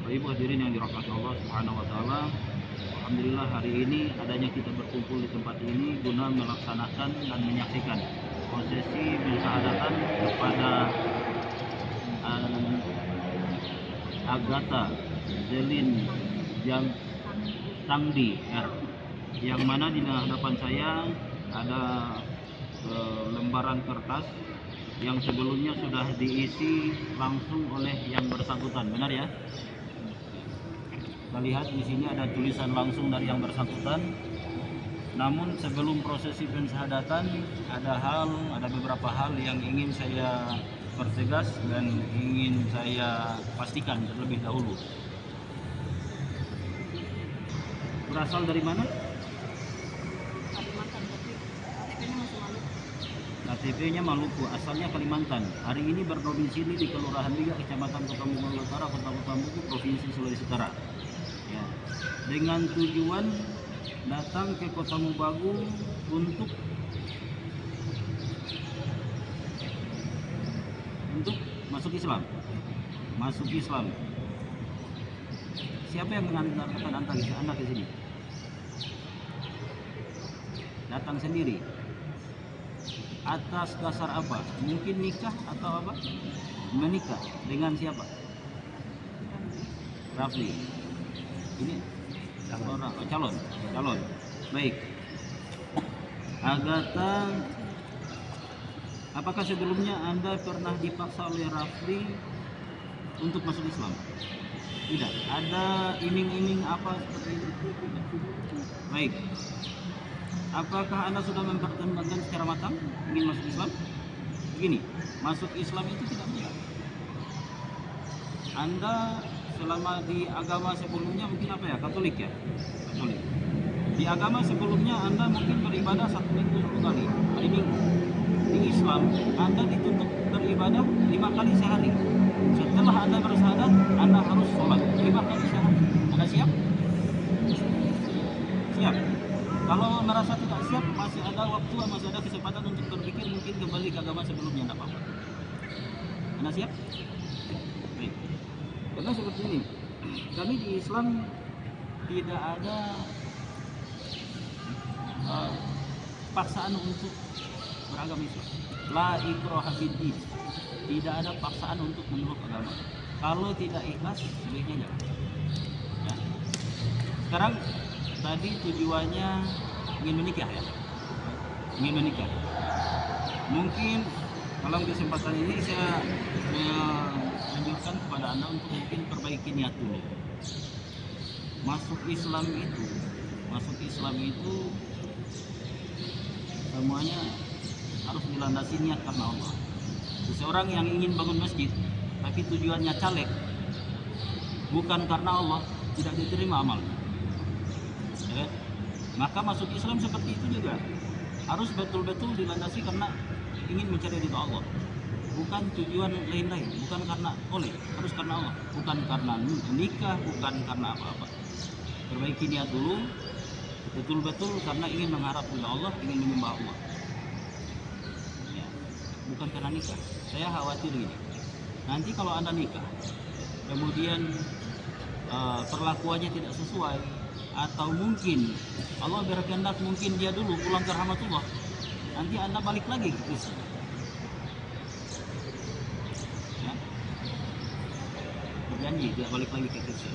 Bapak Ibu hadirin yang dirahmati Allah Subhanahu wa taala. Alhamdulillah hari ini adanya kita berkumpul di tempat ini guna melaksanakan dan menyaksikan prosesi pensyahadatan kepada Agatha Zelin Jang Tangdi R, yang mana di hadapan saya ada lembaran kertas yang sebelumnya sudah diisi langsung oleh yang bersangkutan, benar ya? Kita lihat di sini ada tulisan langsung dari yang bersangkutan. Namun sebelum prosesi pensyahadatan ada beberapa hal yang ingin saya pertegas dan ingin saya pastikan terlebih dahulu. Berasal dari mana? Kalimantan, tapi KTP-nya masih Maluku. KTP-nya Maluku, asalnya Kalimantan. Hari ini berdomisili di Kelurahan Liga, Kecamatan Kota Bungkulu Utara, Kota Bambuku, Provinsi Sulawesi Utara. Ya. Dengan tujuan datang ke Kota Mubagu untuk masuk Islam. Masuk Islam. Siapa yang mengantarkan Anda ke sini? Datang sendiri. Atas dasar apa? Mungkin nikah atau apa? Menikah dengan siapa? Rafli. Ini calon. Baik. Agatha, apakah sebelumnya Anda pernah dipaksa oleh Rafli untuk masuk Islam? Tidak. Ada iming-iming apa seperti itu? Baik. Apakah Anda sudah mempertimbangkan secara matang ingin masuk Islam? Begini, masuk Islam itu tidak mudah. Anda selama di agama sebelumnya mungkin apa ya? Katolik ya? Katolik. Di agama sebelumnya Anda mungkin beribadah 1 minggu 1 kali, hari Minggu. Di Islam Anda dituntut beribadah 5 kali sehari. Setelah Anda bersyahadat, Anda harus sholat 5 kali sehari. Anda siap? Siap. Kalau merasa tidak siap, masih ada waktu, masih ada kesempatan untuk berpikir mungkin kembali ke agama sebelumnya, tidak apa-apa. Anda siap? Baik. Karena seperti ini, kami di Islam tidak ada paksaan untuk beragama Islam. La ikraha fiddin. Tidak ada paksaan untuk menurut agama. Kalau tidak ikhlas, sebaiknya jangan. Ya. Sekarang tadi tujuannya ingin menikah ya? Ingin menikah. Mungkin dalam kesempatan ini saya menunjukkan kepada Anda untuk mungkin perbaiki niat dulu. Masuk Islam itu semuanya harus dilandasi niat karena Allah. Seseorang yang ingin bangun masjid tapi tujuannya caleg, bukan karena Allah, tidak diterima amalnya. Ya, maka masuk Islam seperti itu juga harus betul-betul dilandasi karena ingin mencari ridha Allah, bukan tujuan lain-lain, bukan karena harus karena Allah, bukan karena nikah, bukan karena apa-apa. Perbaiki niat dulu, betul-betul karena ingin mengharap ridha Allah, ingin menyembah Allah. Ya, bukan karena nikah. Saya khawatir gini, nanti kalau Anda nikah, kemudian perlakuannya tidak sesuai, atau mungkin Allah berkehendak mungkin dia dulu pulang ke rahmatullah, nanti Anda balik lagi ke Kristen. Ya. Berjanji tidak balik lagi ke Kristen.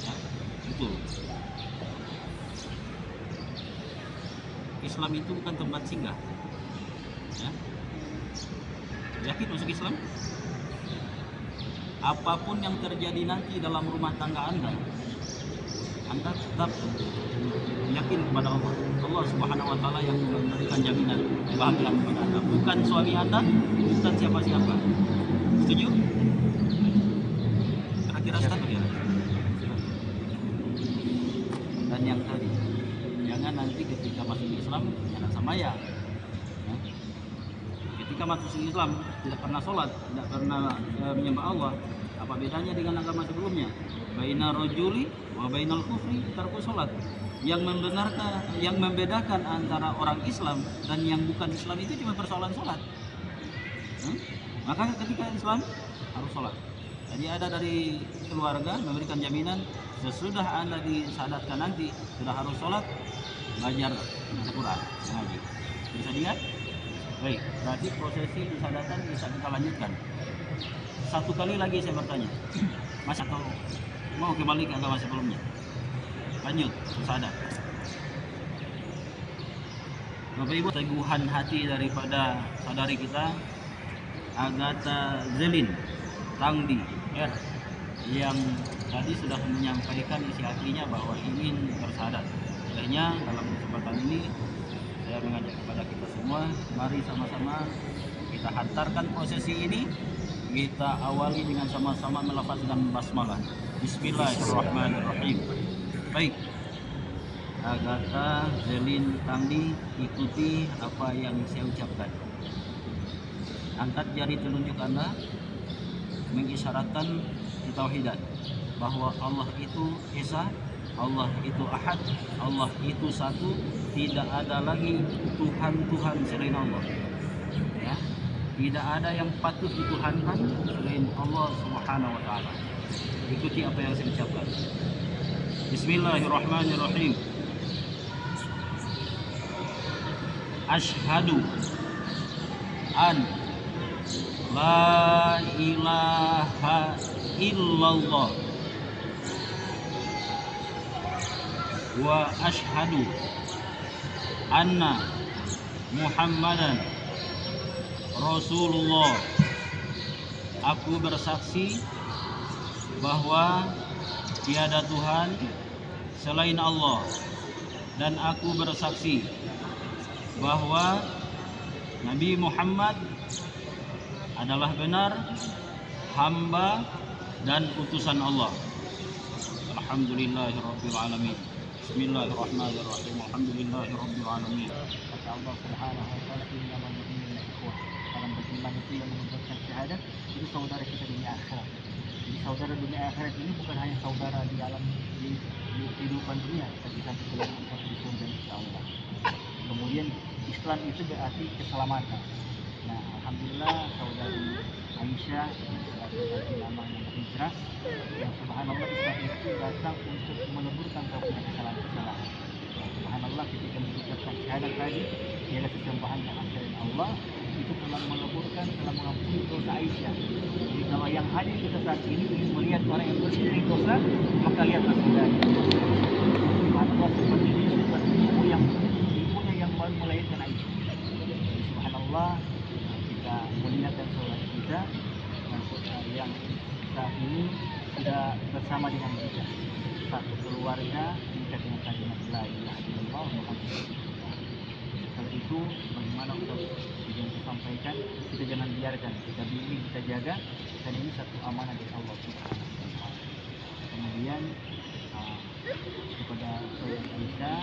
Ya. Betul. Islam itu bukan tempat singgah. Ya. Yakin masuk Islam? Apapun yang terjadi nanti dalam rumah tangga Anda tetap yakin kepada Allah. Allah Subhanahu wa taala yang memberikan jaminan kebahagiaan kepada Anda, bukan suami Anda, bukan siapa-siapa. Setuju? Kira-kira setuju ya? Dan yang tadi, jangan nanti ketika masuk Islam jangan sembahyang. Ya. Ketika masuk Islam tidak pernah sholat, tidak pernah menyembah Allah, apa bedanya dengan agama sebelumnya? Baina rajuli wa bainal kufri tarku sholat. Yang membedakan antara orang Islam dan yang bukan Islam itu cuma persoalan sholat. Maka ketika Islam harus sholat. Jadi ada dari keluarga memberikan jaminan sesudah Anda disadatkan nanti sudah harus sholat, belajar baca Quran, ngaji. Bisa dilihat? Baik, berarti prosesi disadatan bisa kita lanjutkan. Satu kali lagi saya bertanya, Mas atau mau kembali ke agama sebelumnya? Lanjut, sadat. Bapak Ibu, teguhan hati daripada saudari kita Agatha Zelin Tangdi ya, yang tadi sudah menyampaikan isi hatinya bahwa ingin bersadat. Olehnya dalam kesempatan ini saya mengajak kepada kita semua, mari sama-sama kita hantarkan prosesi ini. Kita awali dengan sama-sama melafazkan basmalah. Bismillahirrahmanirrahim. Baik, Agatha Zelin Tangdi, ikuti apa yang saya ucapkan. Angkat jari telunjuk Anda, mengisyaratkan ketauhidan bahwa Allah itu Esa, Allah itu Ahad, Allah itu satu, tidak ada lagi Tuhan selain Allah. Ya, tidak ada yang patut dituhankan selain Allah Subhanahu wa taala. Ikuti apa yang saya ucapkan. Bismillahirrahmanirrahim. Asyhadu an la ilaha illallah wa asyhadu anna Muhammadan Rasulullah. Aku bersaksi bahwa tiada Tuhan selain Allah, dan aku bersaksi bahwa Nabi Muhammad adalah benar hamba dan utusan Allah. Alhamdulillahirabbil alamin. Bismillahirrahmanirrahim. Alhamdulillahirabbil alamin. Kata Allah Subhanahu wa taala, innamal mu'minuna ikhwah. Orang beriman itu yang mengucapkan syahadat itu saudara kita di dunia akhirat. Jadi saudara dunia akhirat ini bukan hanya saudara di alam di kehidupan dunia, tapi satu keluarga satu di surga insyaallah. Kemudian Islam itu berarti keselamatan. Nah, alhamdulillah saudari Aisyah sebagai nama yang hijrah, yang subhanallah Islam itu datang untuk meleburkan punya kesalahan-kesalahan. Nah, subhanallah ketika mengucapkan syahadat tadi, tiada sesembahan yang selain Allah, itu telah meleburkan, telah mengampuni dosa Aisyah. Jadi kalau yang hadir kita saat ini ingin melihat orang yang bersih dari dosa, maka lihatlah saudari. Subhanallah seperti ini seperti ibunya yang melahirkan Aisyah. Jadi subhanallah kita muliakan saudara kita yang saat ini sudah bersama dengan kita, satu keluarga dekat dengan kalimat la ilaha illallah Muhammadur Rasulullah. Setelah itu bagaimana Ustaz yang saya sampaikan, kita jangan biarkan, kita bimbing, kita jaga, dan ini satu amanah dari Allah Subhanahu wa taala. Kemudian kepada saudara Aisyah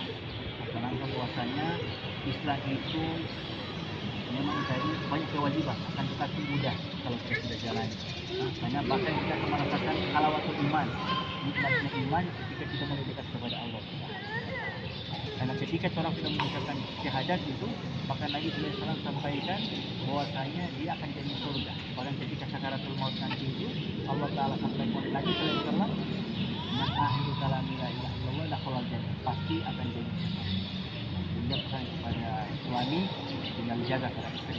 terangkan bahwasanya Islam itu memang tadi banyak kewajiban, akan tetapi mudah kalau kita sudah jalani. Karena bahkan kita akan merasakan halawatul iman, nikmatnya iman ketika kita mulai dekat kepada Allah. Karena ketika orang sudah mengucapkan syahadat itu, maka Nabi sallallahu alaihi wasallam sampaikan bahwasanya dia akan jadi surga. Bahkan ketika sakaratul maut nanti itu, Allah Taala sampaikan oleh Nabi sallallahu alaihi wasallam, "Man akhiru kalami la ilaha illallah dakhala jannah." Pasti akan jadi surga. Sehingga pesan kepada suami tinggal jaga para istri.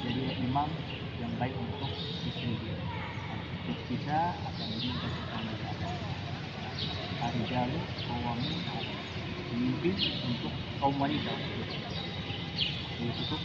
Jadi imam yang baik untuk istri dia. Kita akan diminta kepada Ar-rijalu qawwamun 'ala pemimpin untuk kaum wanita. Itu